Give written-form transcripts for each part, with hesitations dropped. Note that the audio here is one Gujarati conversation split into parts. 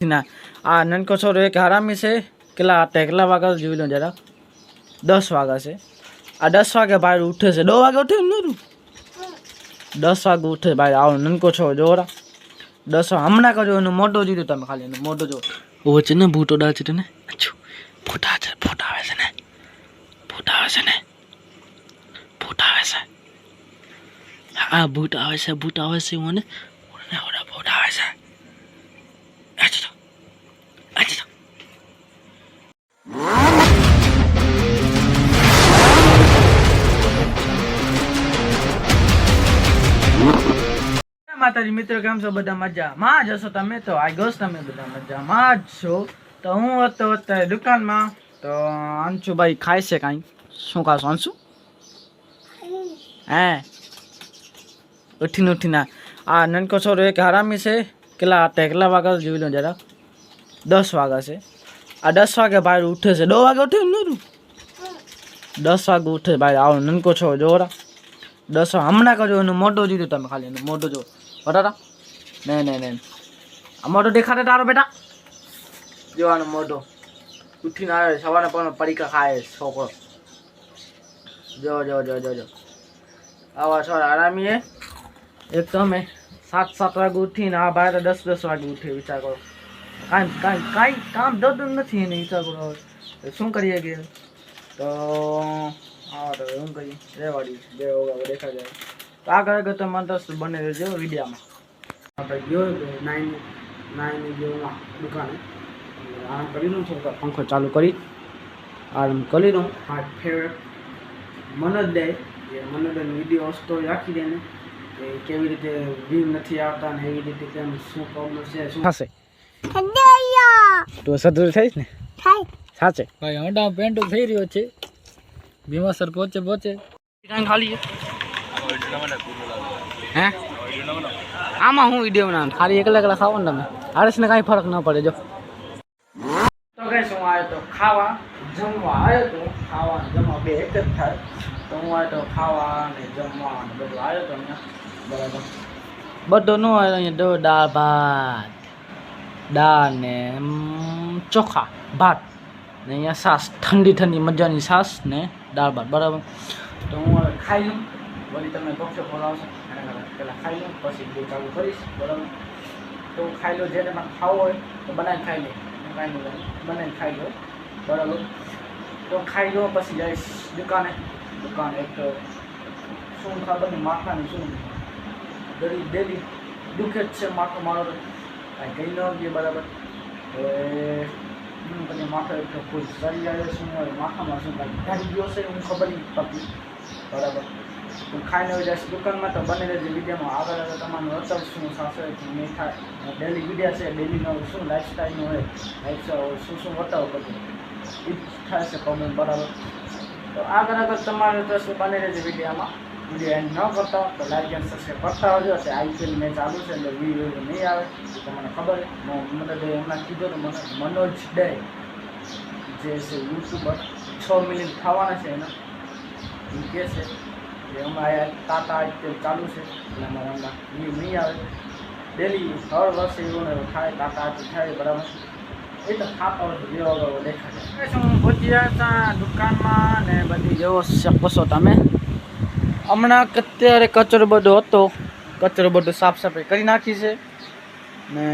ના આ નનકો છોરો એક હરામી છે. કેટલા વાગ્યા જોઈ લો જરા. 10 વાગ્યા છે. આ 10 વાગે ભાઈ ઉઠે છે. 2 વાગે ઉઠે ને 10 વાગે ઉઠે ભાઈ. આવો નનકો છોરો જોરા 10 હમણાં કરજો. એનો મોટો જોયું તમે ખાલી એનો મોટો જો ઓ છે ને ભૂટો ડા છે ને. અચ્છો ફોટા આવે છે ને. ફોટા આવે છે ને. ફોટા આવે છે. હા ભૂટ આવે છે. ભૂટ આવે છે મને ઓડા ફોટા આવે છે. માતાજી મિત્રો કેમ છો બધા મજામાં જશો તમે તો આઈ ગોસ તમે બધા મજામાં જ છો. તો હું હતો અત્યારે દુકાનમાં. તો અંશુભાઈ ખાય છે કાંઈ. શું ખાશો અંશુ? હે ઉઠીને આ નનકો છોરો એક હરામી છે. કેટલા વાગ્યા જોઈ લો જરા. 10 વાગ્યા છે. આ 10 વાગે ભાઈ ઉઠે છે. 2 વાગે ઉઠે ને 10 વાગે ઉઠે ભાઈ. આવો નનકો છોરો જોરા 10 હમણાં કરજો. એનો મોટો જોયું તમે ખાલી એનો મોટો જો બરાબર. નહીં આ મોટો દેખાડે તારો બેટા. જોવાનો મોટો ઉઠીને આવે સવારે પણ પડીકા ખાય છોકરો. જો આવા છોરા આરામી હે. એક તો અમે 7 વાગે ઉઠીને આ ભાઈ તો 10 વાગે ઉઠે. વિચાર કરો કાંઈ કામ દર્દ નથી એને. વિચાર કરો હવે શું કરીએ કે. તો હા તો શું કરીએ રેવાડી જે હોગા દેખા જાય. તો આગળ તમે દસ બને રહેજો વિડીયામાં. આપણે ગયો 9 ગયો દુકાને આરામ કરી લઉં છું. પંખો ચાલુ કરી આરામ કરી લઉં. મારા ફેવરેટ મનોજ દે જે મનોજનો વિડીયો સ્ટોરી રાખી દે ને કે કેવી રીતે વ્યૂ નથી આવતા ને એવી રીતે કેમ શું પ્રોબ્લેમ છે શું થશે. તો સદુર થઈશ ને સાચે ભાઈ. હંડા પેન્ટો થઈ રહ્યો છે. ભીમાસર પહોંચે ખાલી હે આમાં હું વિડીયો બનાવું ખાલી એકલા ખાવાનું તમે. હરેશને કાંઈ ફરક ન પડે. જો તો ગાઈસ હું આવ્યો તો ખાવા જમવા આવ્યો તો. ખાવા જમવા બે એક જ થાય. તો હું આવ્યો તો ખાવા ને જમવા ને બધું આવ્યો તો અહીંયા બરાબર. બધો ન આવ્યો અહીંયા દાળ ભાત દાળ ને ચોખા ભાત ને અહીંયા છાશ ઠંડી મજાની છાશ ને દાળ ભાત બરાબર. તો હું હવે ખાઈ લઉં. વળી તમે ગપશપ બોલાવશો પહેલાં ખાઈ લઉં પછી બધું ચાલુ કરીશ બરાબર. તો હું ખાઈ લઉં. જે તમારે ખાવું હોય તો બનાવીને ખાઈ લે. કાંઈ નહીં બનાવીને ખાઈ લો બરાબર. તો ખાઈ લો પછી જઈશ દુકાન એક તો શું ખબર નહીં માથાની શું ડેલી દુખે જ છે માથું મારો તો કાંઈ કહી ન ગયો બરાબર. હવે પછી માથા એક તો કોઈ સરી આવે શું હોય માથામાં શું કાંઈ ઢાળી ગયો છે હું ખબર નહીં પડતી બરાબર. હું ખાઈને આવી જઈશ દુકાનમાં. તો બને રહેશે વિડીયોમાં આગળ તમારું અસર શું સાસે નહીં થાય. ડેલી વિડીયો છે ડેલીનો શું લાઈફસ્ટાઈલનું હોય લાઈફસ્ટાઈલ શું બતાવો બધું એ જ થાય છે પ્રોબ્લેમ બરાબર. તો આગળ તમારે તો બને રહેશે વિડીયોમાં. વિડીયો એન્ડ ન કરતા તો લાઈક એન્ડ સબસ્ક્રાઈબ કરતા હોજો. છે આઈપીએલ મેચ ચાલુ છે એટલે વિડીયો નહીં આવે એ તમને ખબર છે. મને હમણાં કીધું હતું મનોજ ડે જે છે યુટ્યુબર 6 મિલિયન થવાના છે એના એ કહે છે કે હમણાં ટાટા આઈપીએલ ચાલુ છે એટલે અમારે હમણાં વ્યૂ નહીં આવે. ડેલી હર વર્ષે એવું ને થાય ટાટા આઈપીએલ થાય બરાબર. એ તો ખાતા હોય જેવો દેખાય. હું પહોંચી હતા દુકાનમાં ને બધી જેવો શકો તમે. હમણાં અત્યારે કચરો બધો હતો. કચરો બધું સાફ સફાઈ કરી નાખી છે ને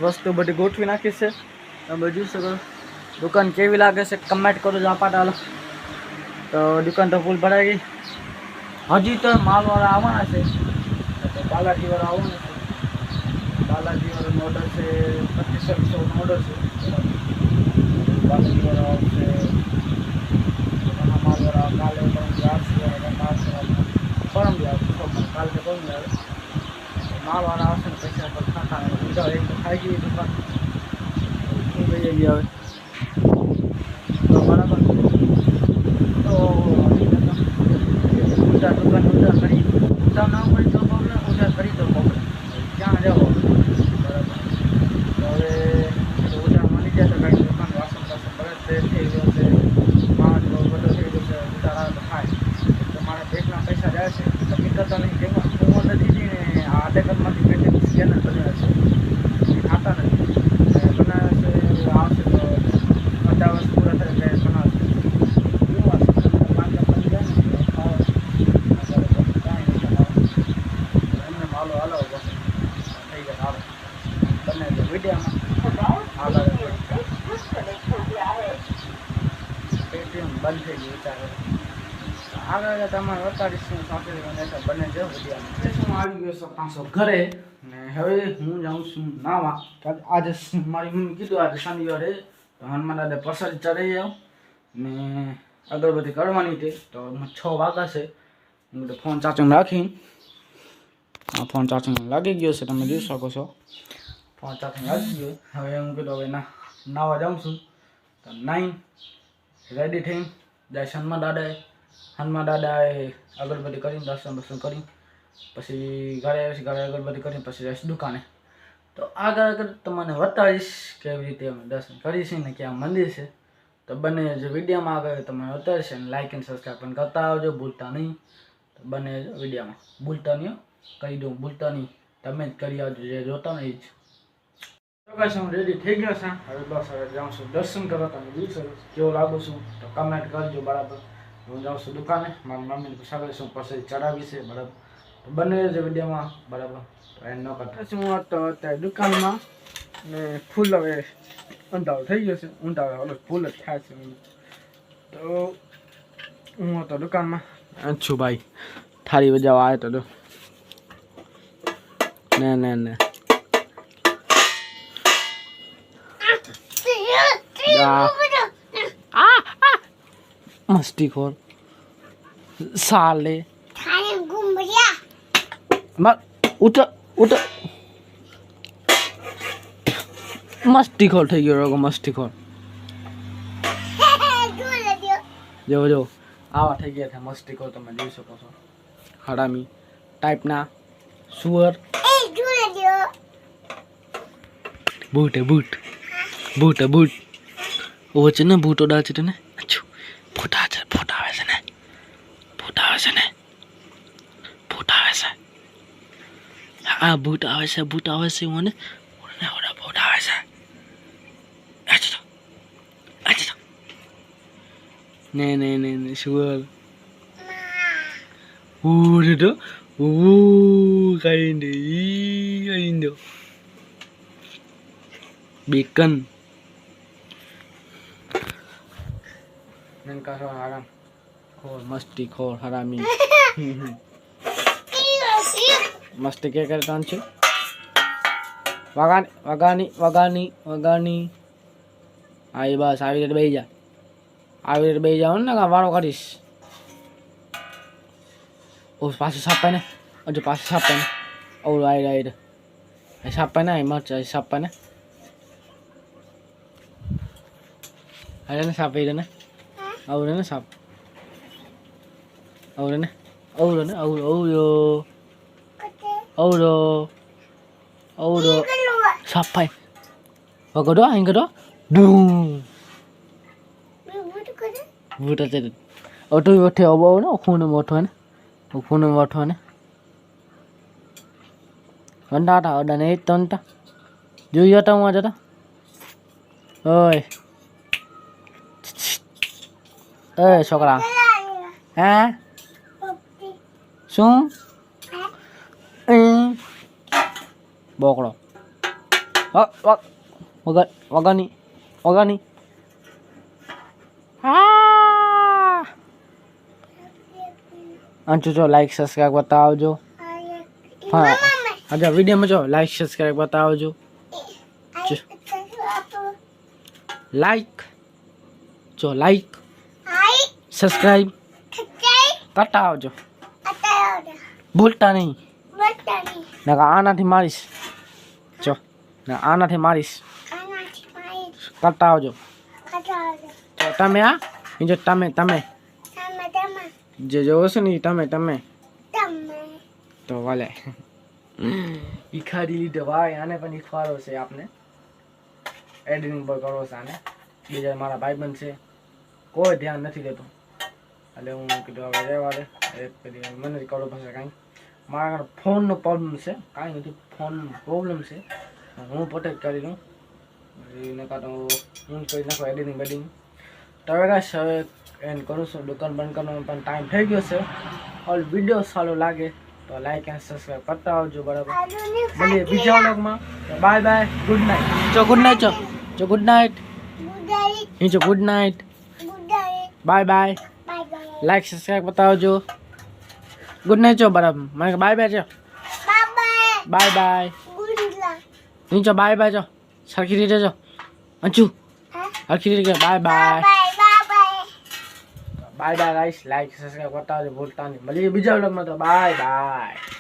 વસ્તુ બધી ગોઠવી નાખી છે. તમે જોઈ શકો દુકાન કેવી લાગે છે કમેન્ટ કરો ઝાપાટ હાલો. તો દુકાન તો ફૂલ ભરાઈ ગઈ. હજી તો માલવાળા આવવાના છે. તો બાલાજીવાળા આવવાના છે. બાલાજીવાળાનો ઓર્ડર છે 2500નો ઓર્ડર છે. બાલાજીવાળા આવશે. માલવાળા કાલે પરમ આવશે માલવાળા આવશે ને પૈસા પર ખાતા બીજા એક તો ખાઈ ગઈ દુકાન શું કહીએ હવે તો બરાબર. તો ઉધાર દુકાન ઉધાર કરી ઉધાર ના મળી તો પ્રોબ્લેમ ઉધાર કરી તો પ્રોબ્લેમ ક્યાં જવો બરાબર. તો હવે ઉધાર મળી જાય તો કાંઈ દુકાન વાસણ બરાબર થઈ ગયો છે. માલ બધો થઈ ગયો છે. ઉધાર આવે તો થાય તો મારા બેંકના પૈસા જાય છે. હકીકત નહીં કેમાં નથી ને આ આધેકરમાંથી પેટીએમ સ્કેનર બન્યા છે. બને છે વિડીયોમાં આગળ પેટીએમ બંધ થઈ ગયું વિચારે આગળ તમારે બતાડીશું સાંકળી બને છે બને છે વિડીયોમાં હું આવી ગયો છું પાછો ઘરે ને હવે હું જાઉં છું નાવા આજે મારી મમ્મી કીધું આજે શનિવારે તો હનુમાન દાદા પ્રસાદ ચડાવી જાઉં ને અગરબત્તી કરવાની હતી તો 6 વાગ્યા છે હું તો ફોન ચાર્જિંગ રાખી ફોન ચાર્જિંગ લાગી ગયો છે તમે જોઈ શકો છો ફોન ચાર્જિંગ લાગી ગયો હવે હું કીધું હવે નાવા જાઉં છું તો 9 રેડી થઈને જાય હનુમાન દાદાએ અગરબત્તી કરીને દર્શન કરી પછી ઘરે અગરબત્તી કરીને પછી જઈશ દુકાને તો આગળ તમને બતાવીશ કેવી રીતે અમે દર્શન કરીશું ને ક્યાં મંદિર છે તો બને જે વિડીયોમાં આગળ તમને બતાવીશ અને લાઇક એન્ડ સબસ્ક્રાઈબ પણ કરતા આવજો ભૂલતા નહીં તો બને વિડીયોમાં ભૂલતા નહીં કહી દઉં ભૂલતા નહીં તમે જ કરી આવજો જે જોતા ને એ જ તો કઈ હું રેડી થઈ ગયો છે હવે બસ હવે જાઉં છું દર્શન કરવા તમે જોઈ કેવો લાગુ છું તો કમેન્ટ કરજો બરાબર હું જાઉં છું દુકાને મારી મમ્મીને પૂછાવે છું પછી ચડાવી છે બરાબર તો બને છે વિડીયોમાં બરાબર તો એન્ડ ન કરતા હું તો અત્યારે દુકાનમાં ને ફૂલ હવે ઊંધાવ થઈ ગયો છે ઊંધાવ હવે ફૂલ જ થાય છે તો હું તો દુકાનમાં છું ભાઈ થાળી બજાવવા આવ્યો તો ને मस्ती खोर साले मस्ती खोर થઈ ગયો મસ્તી ખોર જો આવા થઈ ગયા છે મસ્તી ખોર તમે જોઈ શકો છો હરામી ટાઈપના સુઅર બૂટ ઓ છે ને બૂટો ડા છે ને અચ્છો ફોટા આવે છે ને આ બૂટ આવે છે મને ઓડા બૂટ આવે છે અચ્છો ને સુઅર ఊరితో కయింది बेकन ननका सो आराम खोर मस्ती खोर हरामी मस्ती क्या करता है वगानी आई बस આવી રીતે બેહી જાવ ને વાળો કરીશ ઓ પાછું સાપ ને હજુ પાછું સાપ ને ઓ રાઈટ સાપ ને મત સાપ ને अरे ना साप इधर ना साप और साप पाए वगड़ो आएंगे बूम बूटा चले ऑटो भी बैठे अब ना खून में बैठो है वंडाटा और डने तंटा जो ये टाइम आ जाता ओए ए छोकरा हैं શું બોકડો વગાની હા અંચુ જો લાઈક સબસ્ક્રાઇબ કરતા આવજો હા અજા વિડિયોમાં જો લાઈક સબસ્ક્રાઇબ કરતા આવજો લાઈક सब्सक्राइब करता आवजो भूलता नहीं ना आना थी मारिस चो ना आना थी मारिस करता आवजो चो तमे आ जो तमे जो से नहीं तमे तो वाले ईखाड़ी लीधो भाई आने पण ईखवाड़ो छे आपने एडिटिंग पर करो छे आने बीजा मारा भाईबंध छे कोई ध्यान नहीं देतो એટલે હું કીધું હવે રહેવા દે એક પેલી મને કરો પાસે કાંઈ મારા ફોનનો પ્રોબ્લેમ છે કાંઈ નથી ફોન પ્રોબ્લેમ છે હું પોતે જ કરી લઉં એને કાં તો હું કરી નાખું એડિટિંગ બેડિંગ તો હવે ગાઈસ હવે એન્ડ કરું છું દુકાન બંધ કરવાનો પણ ટાઈમ થઈ ગયો છે ઓલ વિડીયો સારો લાગે તો લાઈક એન્ડ સબસ્ક્રાઈબ કરતા આવજો બરાબર મળીએ બીજા વ્લોગમાં બાય બાય ગુડ નાઇટ ચો ગુડ નાઇટ ચો ગુડ નાઇટ નીચો good night bye bye like subscribe બતાવજો ગુડ નાઇટ ચો બરાબર મને બાય બાય ચો બાય બાય નીચો બાય બાય ચો સરખી રીતે જો અંચુ સરખી રીતે bye bye bye bye guys like subscribe બતાવજો ભૂલતા નહીં મળીએ બીજા વ્લોગમાં તો બાય બાય